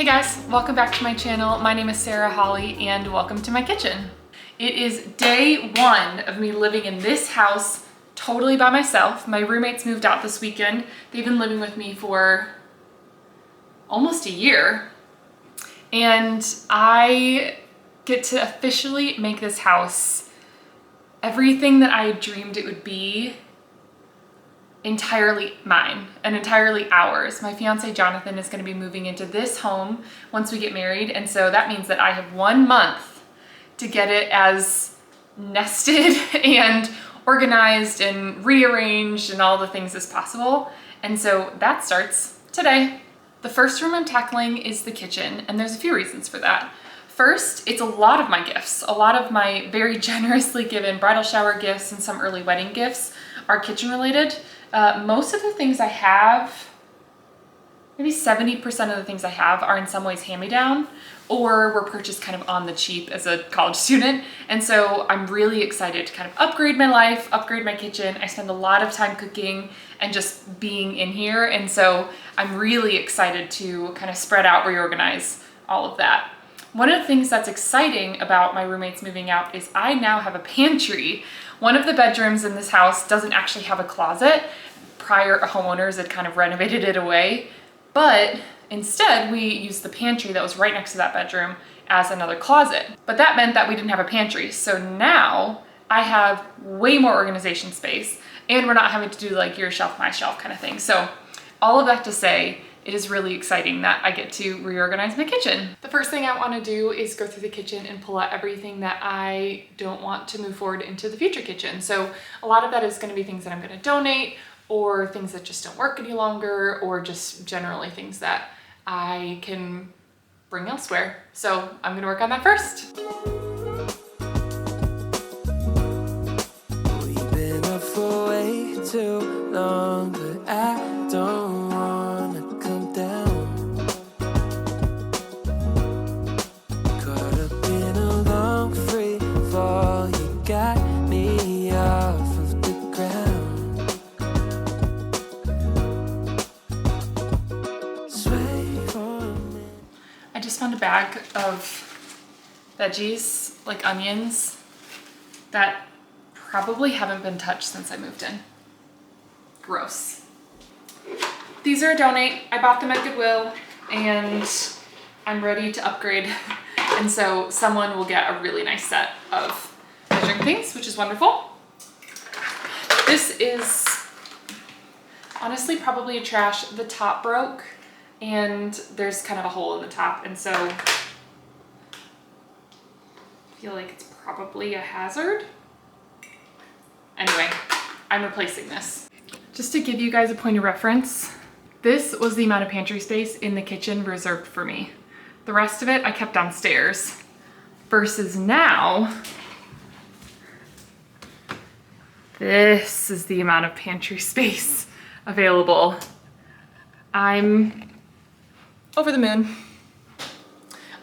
Hey guys, welcome back to my channel. My name is Sarah Holly and welcome to my kitchen. It is day one of me living in this house totally by myself. My roommates moved out this weekend. They've been living with me for almost a year. And I get to officially make this house everything that I dreamed it would be, entirely mine and entirely ours. My fiance Jonathan is going to be moving into this home once we get married, and so that means that I have 1 month to get it as nested and organized and rearranged and all the things as possible. And so that starts today. The first room I'm tackling is the kitchen, and there's a few reasons for that. First, it's a lot of my gifts. A lot of my very generously given bridal shower gifts and some early wedding gifts are kitchen related. Most of the things I have, maybe 70% of the things I have are in some ways hand-me-down or were purchased kind of on the cheap as a college student. And so I'm really excited to kind of upgrade my life, upgrade my kitchen. I spend a lot of time cooking and just being in here. And so I'm really excited to kind of spread out, reorganize all of that. One of the things that's exciting about my roommates moving out is I now have a pantry. One of the bedrooms in this house doesn't actually have a closet. Prior homeowners had kind of renovated it away, but instead we used the pantry that was right next to that bedroom as another closet. But that meant that we didn't have a pantry. So now I have way more organization space and we're not having to do like your shelf, my shelf kind of thing. So all of that to say, it is really exciting that I get to reorganize my kitchen. The first thing I want to do is go through the kitchen and pull out everything that I don't want to move forward into the future kitchen. So a lot of that is going to be things that I'm going to donate, or things that just don't work any longer, or just generally things that I can bring elsewhere. So I'm going to work on that first. We've been up for way too long, but I don't wanna come down. Caught up in a long free fall, you got me off of the ground. Sway for a minute. I just found a bag of veggies, like onions, that probably haven't been touched since I moved in. Gross. These are a donate. I bought them at Goodwill and I'm ready to upgrade. And so someone will get a really nice set of measuring things, which is wonderful. This is honestly probably a trash. The top broke and there's kind of a hole in the top. And so I feel like it's probably a hazard. Anyway, I'm replacing this. Just to give you guys a point of reference, this was the amount of pantry space in the kitchen reserved for me. The rest of it I kept downstairs. Versus now, this is the amount of pantry space available. I'm over the moon.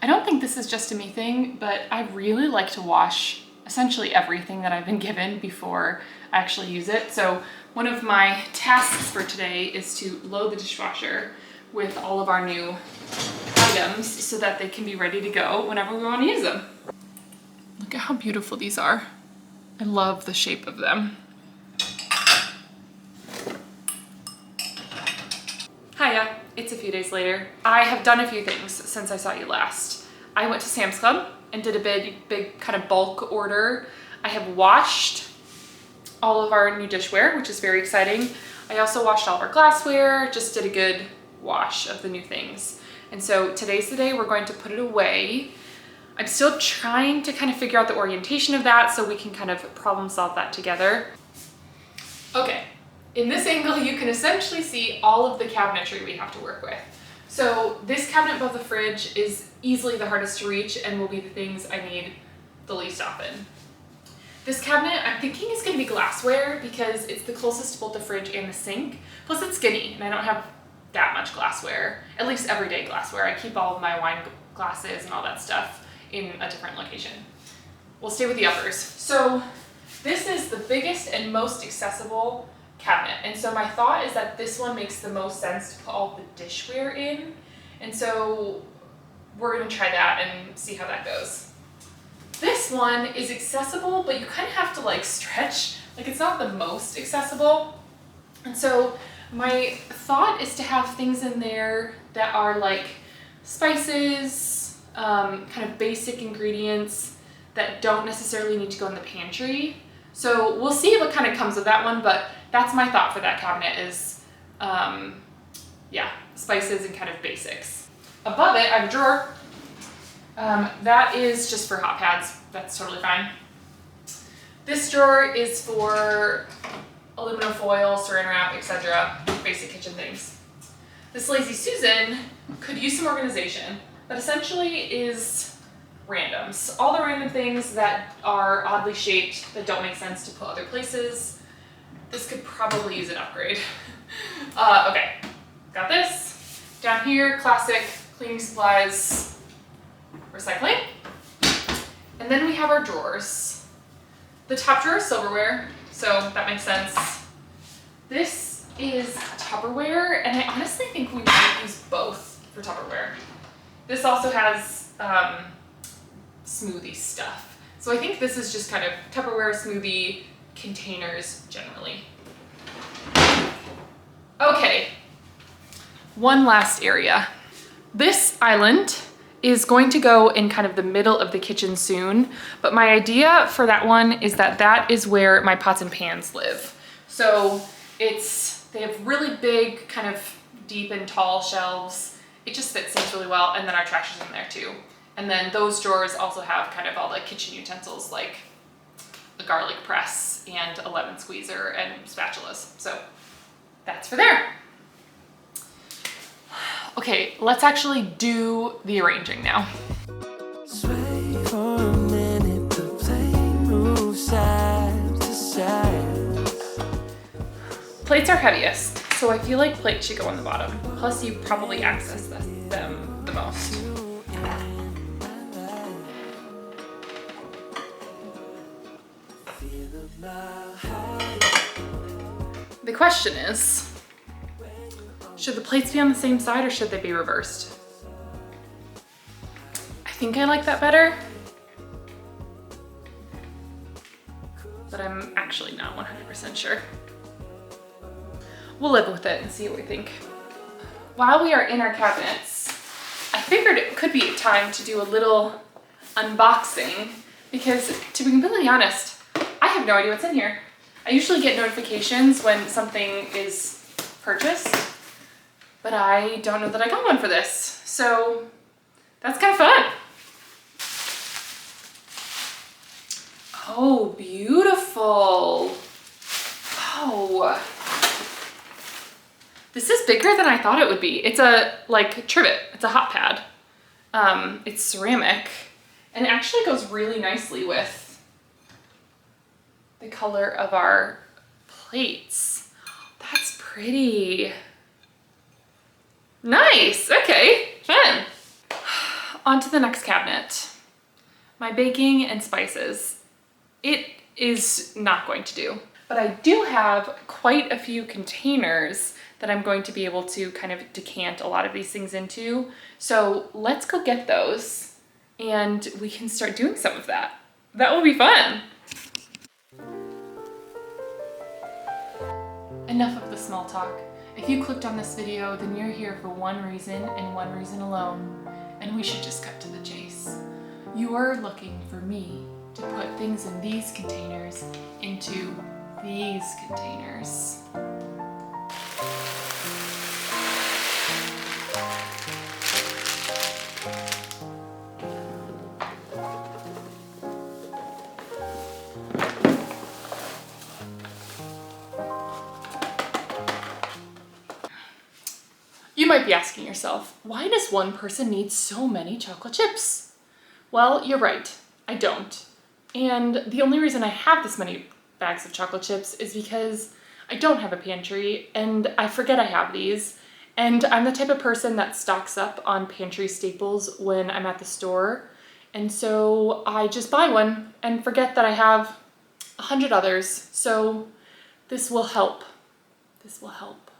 I don't think this is just a me thing, but I really like to wash essentially everything that I've been given before I actually use it. So one of my tasks for today is to load the dishwasher with all of our new items so that they can be ready to go whenever we want to use them. Look at how beautiful these are. I love the shape of them. Hiya, it's a few days later. I have done a few things since I saw you last. I went to Sam's Club and did a big kind of bulk order. I have washed all of our new dishware, which is very exciting. I also washed all of our glassware, just did a good wash of the new things. And so today's the day we're going to put it away. I'm still trying to kind of figure out the orientation of that so we can kind of problem solve that together. Okay, in this angle you can essentially see all of the cabinetry we have to work with. So this cabinet above the fridge is easily the hardest to reach and will be the things I need the least often. This cabinet, I'm thinking is going to be glassware because it's the closest to both the fridge and the sink. Plus it's skinny and I don't have that much glassware, at least everyday glassware. I keep all of my wine glasses and all that stuff in a different location. We'll stay with the uppers. So this is the biggest and most accessible cabinet. And so my thought is that this one makes the most sense to put all the dishware in. And so we're gonna try that and see how that goes. This one is accessible, but you kind of have to like stretch. Like it's not the most accessible. And so my thought is to have things in there that are like spices, kind of basic ingredients that don't necessarily need to go in the pantry. So we'll see what kind of comes with that one, but that's my thought for that cabinet is, yeah, spices and kind of basics. Above it, I have a drawer. That is just for hot pads. That's totally fine. This drawer is for aluminum foil, saran wrap, etc. Basic kitchen things. This Lazy Susan could use some organization, but essentially is randoms. All the random things that are oddly shaped that don't make sense to put other places. This could probably use an upgrade. Okay, got this. Down here, classic cleaning supplies, recycling. And then we have our drawers. The top drawer is silverware, so that makes sense. This is Tupperware, and I honestly think we might use both for Tupperware. This also has smoothie stuff. So I think this is just kind of Tupperware smoothie containers generally. Okay, one last area. This island is going to go in kind of the middle of the kitchen soon, but my idea for that one is that that is where my pots and pans live. So they have really big, kind of deep and tall shelves. It just fits things really well, and then our trash is in there too. And then those drawers also have kind of all the kitchen utensils like a garlic press and a lemon squeezer and spatulas. So that's for there. Okay, let's actually do the arranging now. Sway for a minute, the plane moves side to side. Plates are heaviest, so I feel like plates should go on the bottom. Plus you probably access them the most. The question is, should the plates be on the same side or should they be reversed? I think I like that better, but I'm actually not 100% sure. We'll live with it and see what we think. While we are in our cabinets, I figured it could be time to do a little unboxing because, to be completely honest, I have no idea what's in here. I usually get notifications when something is purchased, but I don't know that I got one for this. So that's kind of fun. Oh, beautiful. Oh, this is bigger than I thought it would be. It's a like trivet, it's a hot pad. It's ceramic and it actually goes really nicely with the color of our plates. That's pretty. Nice, okay, fun. On to the next cabinet. My baking and spices. It is not going to do, but I do have quite a few containers that I'm going to be able to kind of decant a lot of these things into. So let's go get those and we can start doing some of that. That will be fun. Enough of the small talk. If you clicked on this video, then you're here for one reason and one reason alone, and we should just cut to the chase. You are looking for me to put things in these containers into these containers. You might be asking yourself, why does one person need so many chocolate chips? Well, you're right, I don't. And the only reason I have this many bags of chocolate chips is because I don't have a pantry and I forget I have these. And I'm the type of person that stocks up on pantry staples when I'm at the store. And so I just buy one and forget that I have 100 others. So this will help. This will help.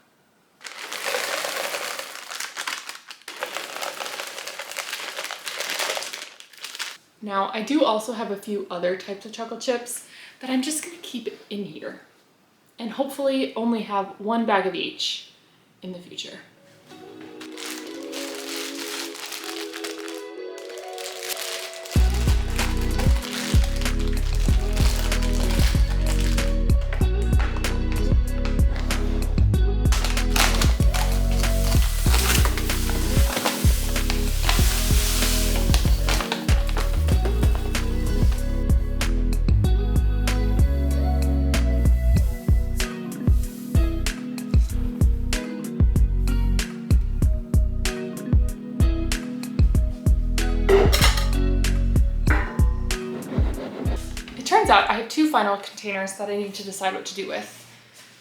Now, I do also have a few other types of chocolate chips that I'm just gonna keep in here and hopefully only have one bag of each in the future. Turns out I have two final containers that I need to decide what to do with.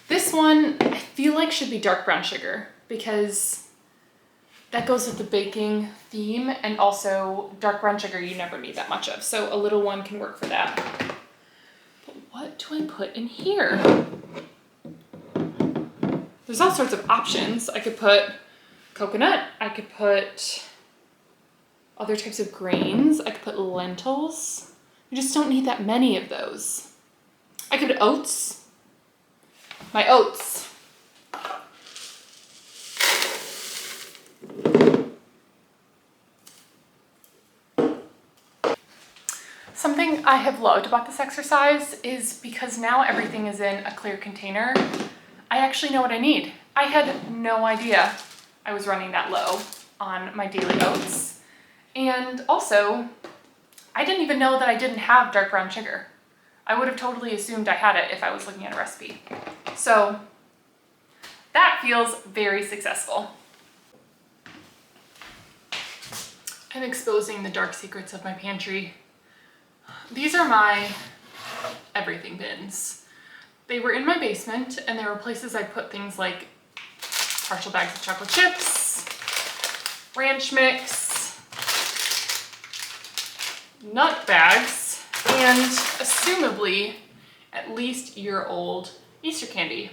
This one I feel like should be dark brown sugar because that goes with the baking theme, and also dark brown sugar you never need that much of, so a little one can work for that. But what do I put in here? There's all sorts of options. I could put coconut, I could put other types of grains, I could put lentils. You just don't need that many of those. I could oats. My oats. Something I have loved about this exercise is because now everything is in a clear container, I actually know what I need. I had no idea I was running that low on my daily oats. And also, I didn't even know that I didn't have dark brown sugar. I would have totally assumed I had it if I was looking at a recipe. So that feels very successful. I'm exposing the dark secrets of my pantry. These are my everything bins. They were in my basement, and there were places I put things like partial bags of chocolate chips, ranch mix, nut bags, and assumably at least year-old Easter candy.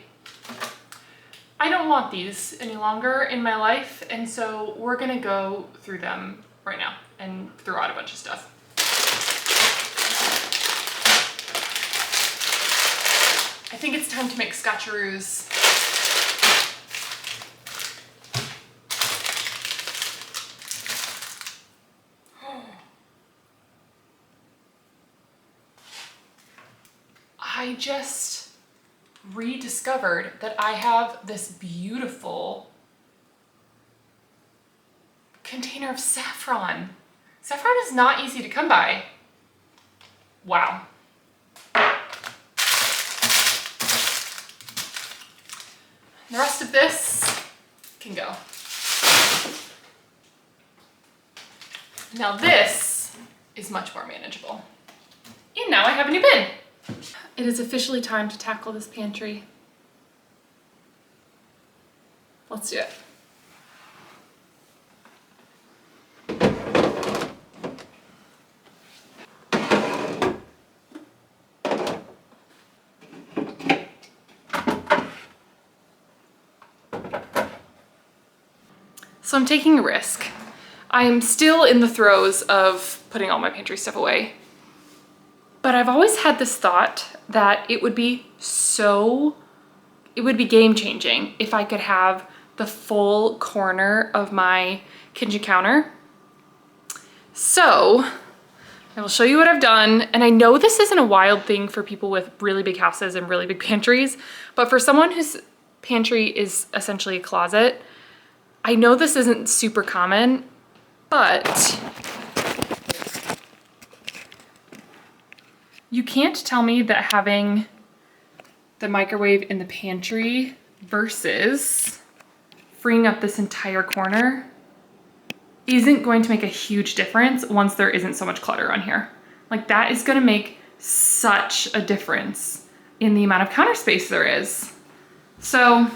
I don't want these any longer in my life, and so we're gonna go through them right now and throw out a bunch of stuff. I think it's time to make scotcheroos. I just rediscovered that I have this beautiful container of saffron. Saffron is not easy to come by. Wow. The rest of this can go. Now this is much more manageable. And now I have a new bin. It is officially time to tackle this pantry. Let's do it. So I'm taking a risk. I'm still in the throes of putting all my pantry stuff away. But I've always had this thought that it would be game changing if I could have the full corner of my kitchen counter. So I will show you what I've done. And I know this isn't a wild thing for people with really big houses and really big pantries, but for someone whose pantry is essentially a closet, I know this isn't super common, but you can't tell me that having the microwave in the pantry versus freeing up this entire corner isn't going to make a huge difference once there isn't so much clutter on here. Like, that is gonna make such a difference in the amount of counter space there is. So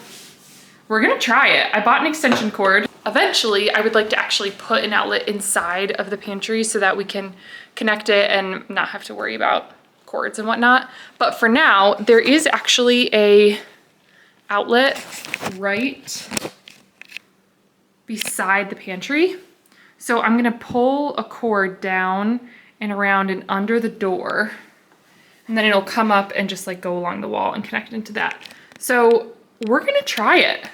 we're gonna try it. I bought an extension cord. Eventually, I would like to actually put an outlet inside of the pantry so that we can connect it and not have to worry about cords and whatnot. But for now, there is actually a outlet right beside the pantry. So I'm gonna pull a cord down and around and under the door. And then it'll come up and just like go along the wall and connect into that. So we're gonna try it.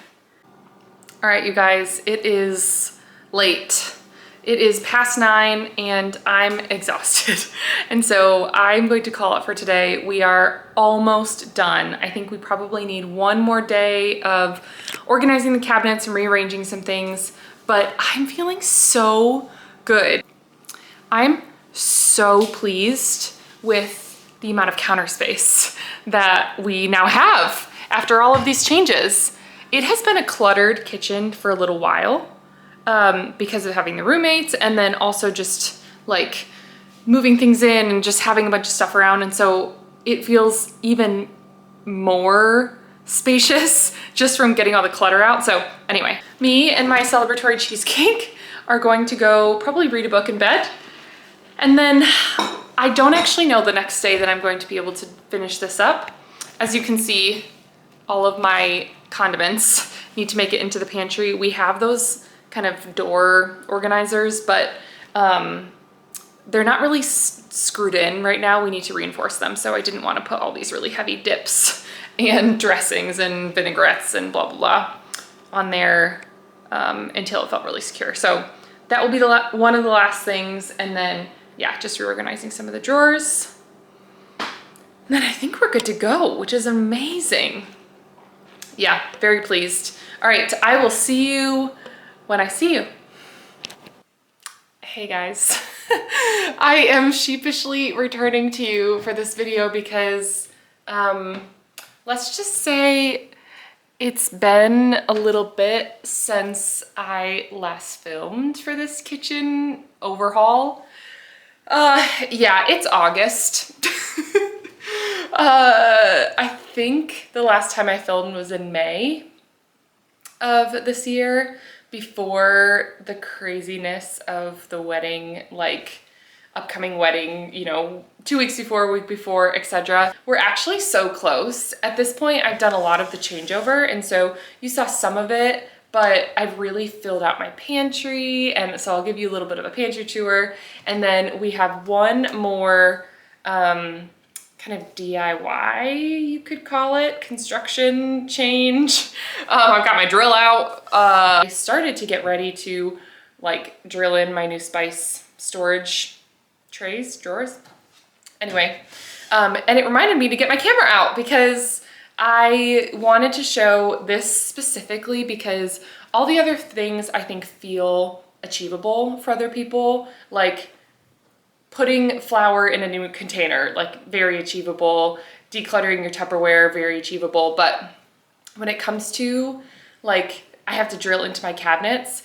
All right, you guys, it is late. It is past 9 and I'm exhausted. And so I'm going to call it for today. We are almost done. I think we probably need one more day of organizing the cabinets and rearranging some things, but I'm feeling so good. I'm so pleased with the amount of counter space that we now have after all of these changes. It has been a cluttered kitchen for a little while because of having the roommates and then also just like moving things in and just having a bunch of stuff around. And so it feels even more spacious just from getting all the clutter out. So anyway, me and my celebratory cheesecake are going to go probably read a book in bed. And then I don't actually know the next day that I'm going to be able to finish this up. As you can see, all of my condiments need to make it into the pantry. We have those kind of door organizers, but they're not really screwed in right now. We need to reinforce them. So I didn't want to put all these really heavy dips and dressings and vinaigrettes and blah, blah, blah on there until it felt really secure. So that will be one of the last things. And then, yeah, just reorganizing some of the drawers. And then I think we're good to go, which is amazing. Yeah, very pleased. All right, I will see you when I see you. Hey guys, I am sheepishly returning to you for this video because let's just say it's been a little bit since I last filmed for this kitchen overhaul. Yeah, it's August. I think the last time I filmed was in May of this year, before the craziness of the wedding, like upcoming wedding, you know, 2 weeks before, a week before, etc. We're actually so close. At this point, I've done a lot of the changeover, and so you saw some of it, but I've really filled out my pantry, and so I'll give you a little bit of a pantry tour. And then we have one more kind of DIY, you could call it, construction change. I've got my drill out. I started to get ready to like drill in my new spice storage drawers. Anyway, and it reminded me to get my camera out because I wanted to show this specifically because all the other things I think feel achievable for other people, like putting flour in a new container, like very achievable. Decluttering your Tupperware, very achievable. But when it comes to like, I have to drill into my cabinets,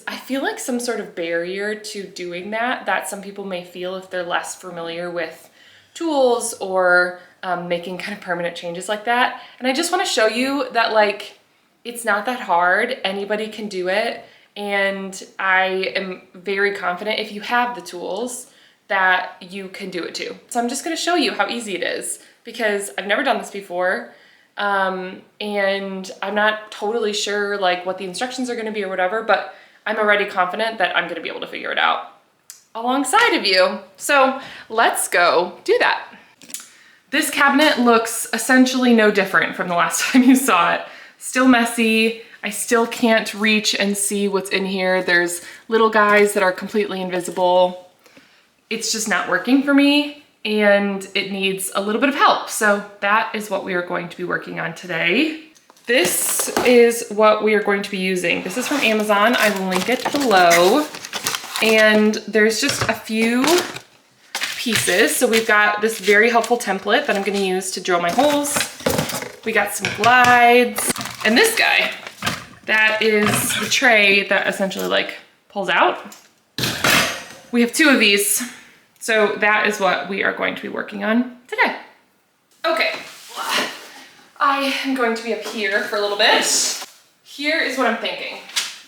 I feel like some sort of barrier to doing that some people may feel if they're less familiar with tools or making kind of permanent changes like that. And I just want to show you that like, it's not that hard. Anybody can do it. And I am very confident if you have the tools that you can do it too. So I'm just gonna show you how easy it is because I've never done this before. And I'm not totally sure like what the instructions are gonna be or whatever, but I'm already confident that I'm gonna be able to figure it out alongside of you. So let's go do that. This cabinet looks essentially no different from the last time you saw it. Still messy. I still can't reach and see what's in here. There's little guys that are completely invisible. It's just not working for me and it needs a little bit of help. So that is what we are going to be working on today. This is what we are going to be using. This is from Amazon. I will link it below. And there's just a few pieces. So we've got this very helpful template that I'm gonna use to drill my holes. We got some glides and this guy, that is the tray that essentially like pulls out. We have 2 of these. So that is what we are going to be working on today. Okay, I am going to be up here for a little bit. Here is what I'm thinking.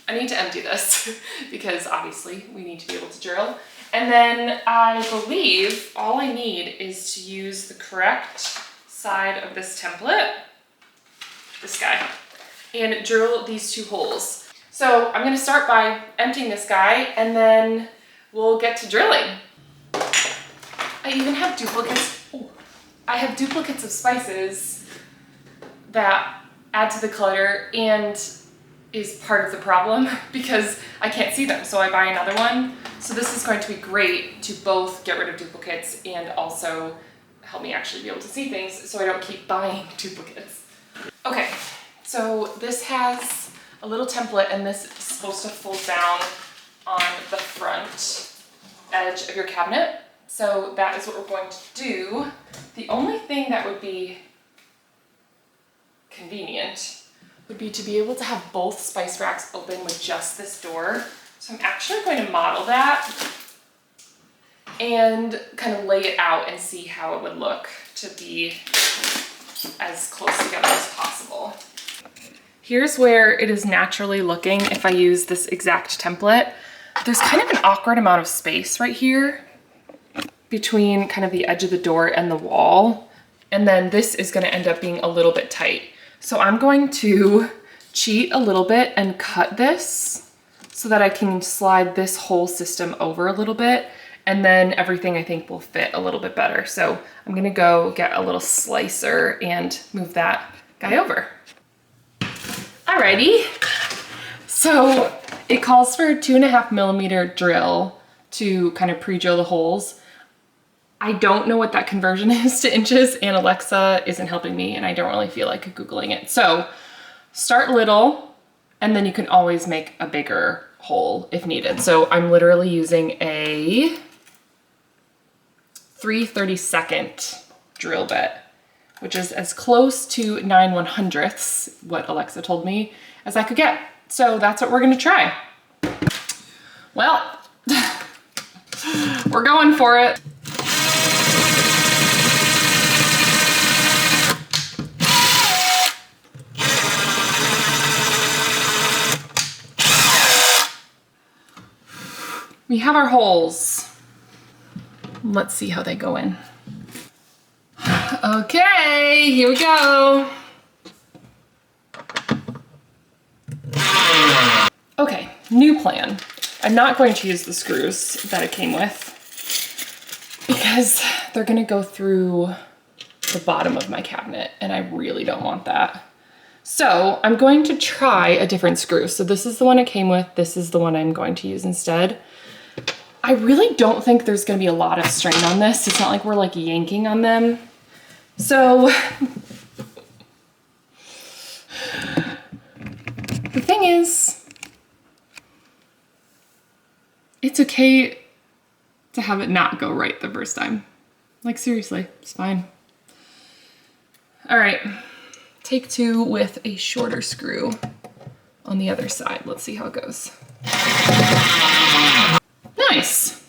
I need to empty this because obviously we need to be able to drill. And then I believe all I need is to use the correct side of this template, this guy, and drill these 2 holes. So I'm gonna start by emptying this guy and then we'll get to drilling. I even have duplicates. Oh, I have duplicates of spices that add to the clutter and is part of the problem because I can't see them, so I buy another one. So this is going to be great to both get rid of duplicates and also help me actually be able to see things so I don't keep buying duplicates. Okay, so this has a little template and this is supposed to fold down on the front edge of your cabinet. So that is what we're going to do. The only thing that would be convenient would be to be able to have both spice racks open with just this door. So I'm actually going to model that and kind of lay it out and see how it would look to be as close together as possible. Here's where it is naturally looking if I use this exact template. There's kind of an awkward amount of space right here between kind of the edge of the door and the wall. And then this is gonna end up being a little bit tight. So I'm going to cheat a little bit and cut this so that I can slide this whole system over a little bit, and then everything I think will fit a little bit better. So I'm gonna go get a little slicer and move that guy over. Alrighty, so it calls for a 2.5 millimeter drill to kind of pre-drill the holes. I don't know what that conversion is to inches, and Alexa isn't helping me, and I don't really feel like Googling it. So start little, and then you can always make a bigger hole if needed. So I'm literally using a 3/32 drill bit, which is as close to 9/100ths, what Alexa told me, as I could get. So that's what we're gonna try. Well, we're going for it. We have our holes. Let's see how they go in. Okay, here we go. Okay, new plan. I'm not going to use the screws that it came with because they're gonna go through the bottom of my cabinet and I really don't want that. So I'm going to try a different screw. So this is the one it came with. This is the one I'm going to use instead. I really don't think there's gonna be a lot of strain on this. It's not like we're like yanking on them. So the thing is, it's okay to have it not go right the first time. Like seriously, it's fine. All right, take two with a shorter screw on the other side. Let's see how it goes. Nice.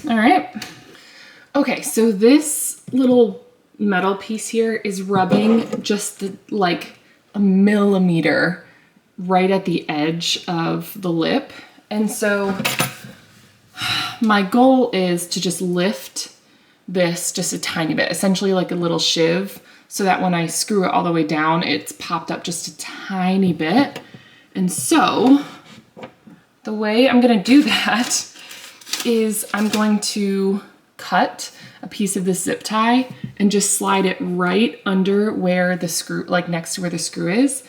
All right. Okay, so this little metal piece here is rubbing just like a millimeter right at the edge of the lip. And so my goal is to just lift this just a tiny bit, essentially like a little shiv, so that when I screw it all the way down, it's popped up just a tiny bit. And so the way I'm gonna do that is I'm going to cut a piece of this zip tie and just slide it right under where the screw, like next to where the screw is.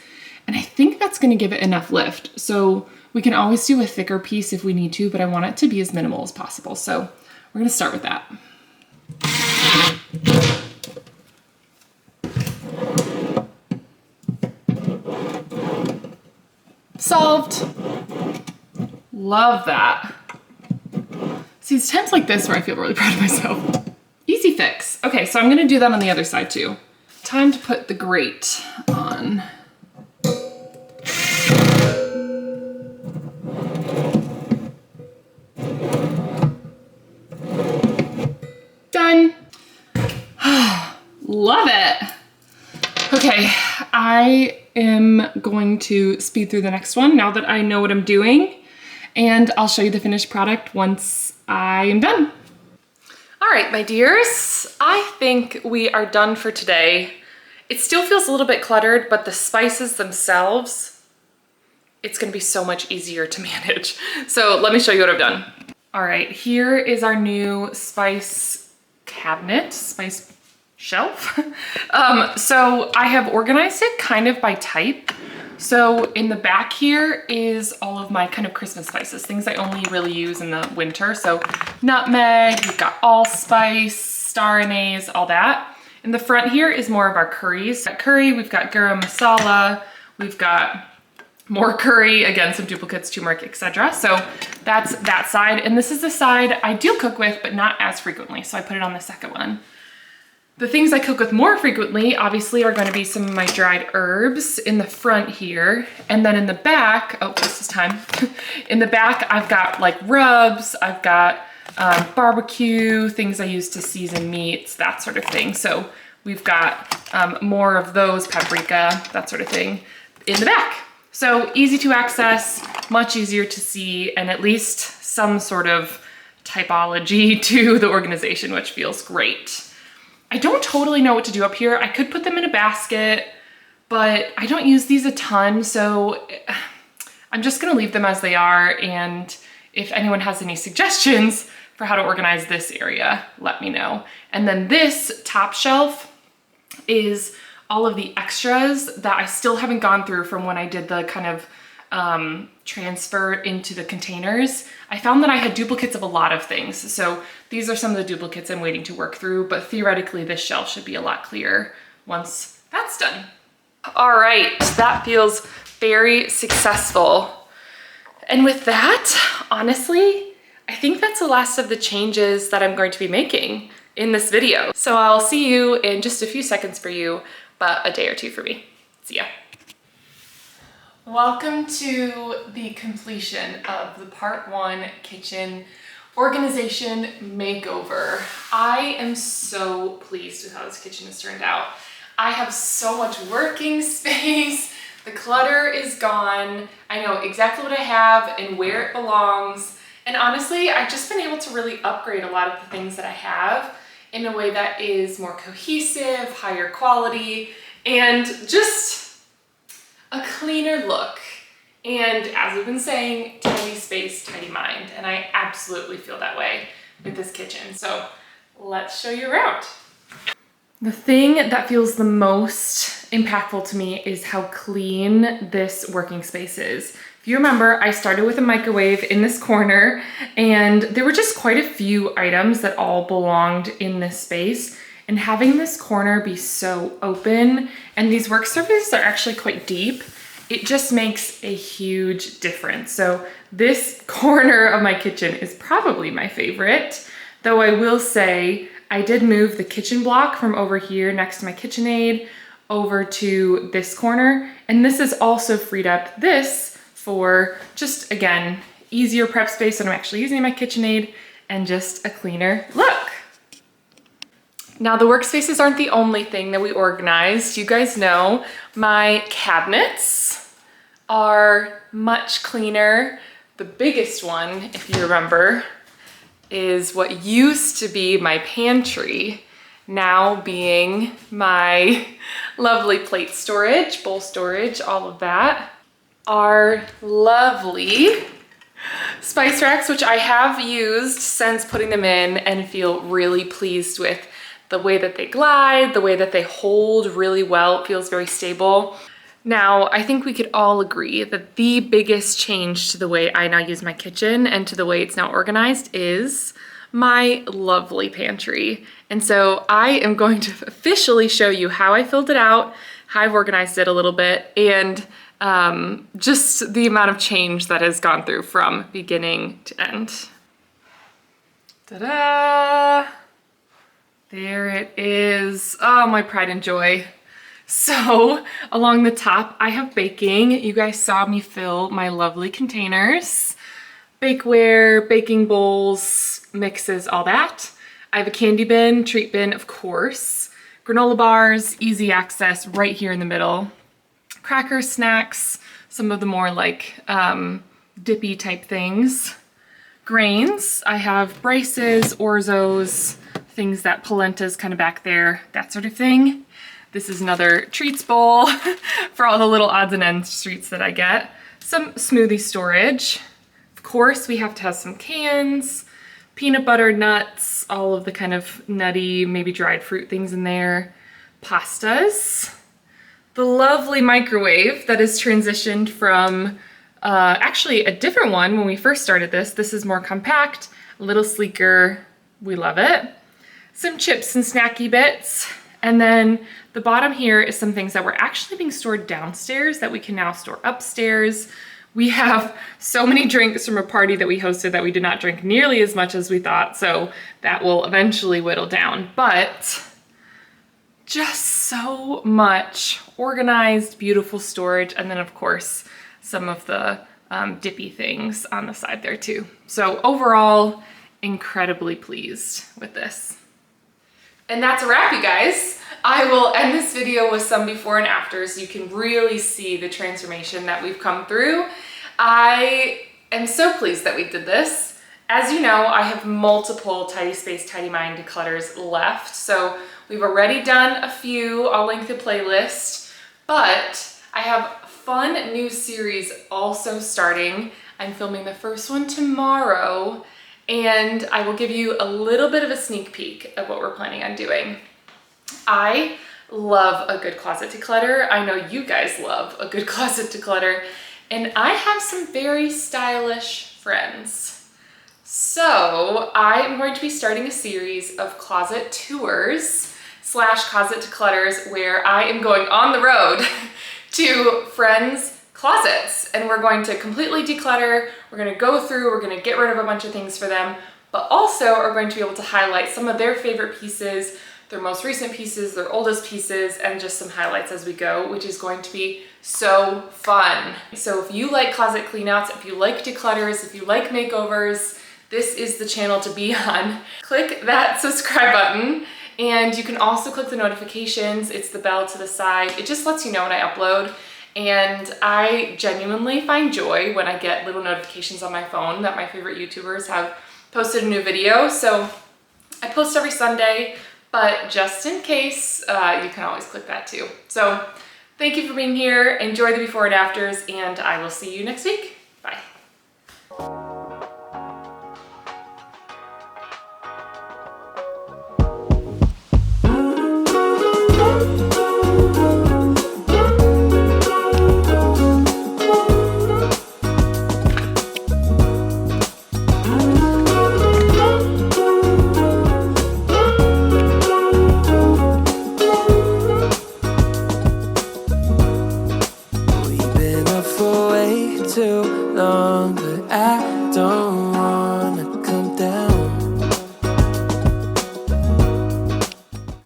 And I think that's gonna give it enough lift. So we can always do a thicker piece if we need to, but I want it to be as minimal as possible. So we're gonna start with that. Solved. Love that. See, it's times like this where I feel really proud of myself. Easy fix. Okay, so I'm gonna do that on the other side too. Time to put the grate on. Done. Love it. Okay, I am going to speed through the next one now that I know what I'm doing, and I'll show you the finished product once I am done. All right, my dears, I think we are done for today. It still feels a little bit cluttered, but the spices themselves, it's gonna be so much easier to manage. So let me show you what I've done. All right, here is our new spice cabinet, spice shelf. So I have organized it kind of by type. So in the back here is all of my kind of Christmas spices, things I only really use in the winter. So nutmeg, we've got allspice, star anise, all that. In the front here is more of our curries. Curry, we've got garam masala, we've got more curry, again, some duplicates, turmeric, etc. So that's that side. And this is the side I do cook with, but not as frequently. So I put it on the second one. The things I cook with more frequently, obviously, are going to be some of my dried herbs in the front here. And then in the back, oh, this is time. In the back, I've got like rubs, I've got barbecue, things I use to season meats, that sort of thing. So we've got more of those, paprika, that sort of thing, in the back. So easy to access, much easier to see, and at least some sort of typology to the organization, which feels great. I don't totally know what to do up here. I could put them in a basket, but I don't use these a ton, so I'm just gonna leave them as they are, and if anyone has any suggestions for how to organize this area, let me know. And then this top shelf is all of the extras that I still haven't gone through from when I did the kind of transfer into the containers. I found that I had duplicates of a lot of things. So these are some of the duplicates I'm waiting to work through, but theoretically this shelf should be a lot clearer once that's done. All right, that feels very successful. And with that, honestly, I think that's the last of the changes that I'm going to be making in this video. So I'll see you in just a few seconds for you, but a day or two for me. See ya. Welcome to the completion of the part 1 kitchen organization makeover. I am so pleased with how this kitchen has turned out. I have so much working space. The clutter is gone. I know exactly what I have and where it belongs. And honestly, I've just been able to really upgrade a lot of the things that I have in a way that is more cohesive, higher quality, and just a cleaner look. And as we've been saying, tidy space, tidy mind. And I absolutely feel that way with this kitchen. So let's show you around. The thing that feels the most impactful to me is how clean this working space is. If you remember, I started with a microwave in this corner, and there were just quite a few items that all belonged in this space. And having this corner be so open, and these work surfaces are actually quite deep, it just makes a huge difference. So this corner of my kitchen is probably my favorite, though I will say I did move the kitchen block from over here next to my KitchenAid over to this corner, and this has also freed up this for just, again, easier prep space when I'm actually using my KitchenAid and just a cleaner look. Now, the workspaces aren't the only thing that we organized. You guys know my cabinets are much cleaner. The biggest one, if you remember, is what used to be my pantry, now being my lovely plate storage, bowl storage, all of that. Our lovely spice racks, which I have used since putting them in and feel really pleased with the way that they glide, the way that they hold really well. It feels very stable. Now, I think we could all agree that the biggest change to the way I now use my kitchen and to the way it's now organized is my lovely pantry. And so I am going to officially show you how I filled it out, how I've organized it a little bit, and just the amount of change that has gone through from beginning to end. Ta-da! There it is. Oh, my pride and joy. So along the top, I have baking. You guys saw me fill my lovely containers, bakeware, baking bowls, mixes, all that. I have a candy bin, treat bin, of course, granola bars, easy access right here in the middle, crackers, snacks, some of the more like dippy type things. Grains, I have braces, orzos, things that polenta's kind of back there, that sort of thing. This is another treats bowl for all the little odds and ends treats that I get. Some smoothie storage. Of course, we have to have some cans, peanut butter, nuts, all of the kind of nutty, maybe dried fruit things in there, pastas, the lovely microwave that is transitioned from actually a different one when we first started this. This is more compact, a little sleeker. We love it. Some chips and snacky bits. And then the bottom here is some things that were actually being stored downstairs that we can now store upstairs. We have so many drinks from a party that we hosted that we did not drink nearly as much as we thought, so that will eventually whittle down. But just so much organized, beautiful storage, and then of course some of the dippy things on the side there too. So overall, incredibly pleased with this. And that's a wrap, you guys. I will end this video with some before and after so you can really see the transformation that we've come through. I am so pleased that we did this. As you know, I have multiple Tidy Space, Tidy Mind declutters left. So we've already done a few. I'll link the playlist, but I have a fun new series also starting. I'm filming the first one tomorrow, and I will give you a little bit of a sneak peek of what we're planning on doing. I love a good closet declutter. I know you guys love a good closet declutter, and I have some very stylish friends. So I am going to be starting a series of closet tours / closet declutters where I am going on the road to friends' closets, and we're going to completely declutter. We're going to go through, we're going to get rid of a bunch of things for them, but also are going to be able to highlight some of their favorite pieces, their most recent pieces, their oldest pieces, and just some highlights as we go, which is going to be so fun. So if you like closet cleanouts, if you like declutters, if you like makeovers, this is the channel to be on. Click that subscribe button, and you can also click the notifications. It's the bell to the side. It just lets you know when I upload. And I genuinely find joy when I get little notifications on my phone that my favorite YouTubers have posted a new video. So I post every Sunday, but just in case, you can always click that too. So thank you for being here. Enjoy the before and afters, and I will see you next week. Bye. We've been up for way too long, but I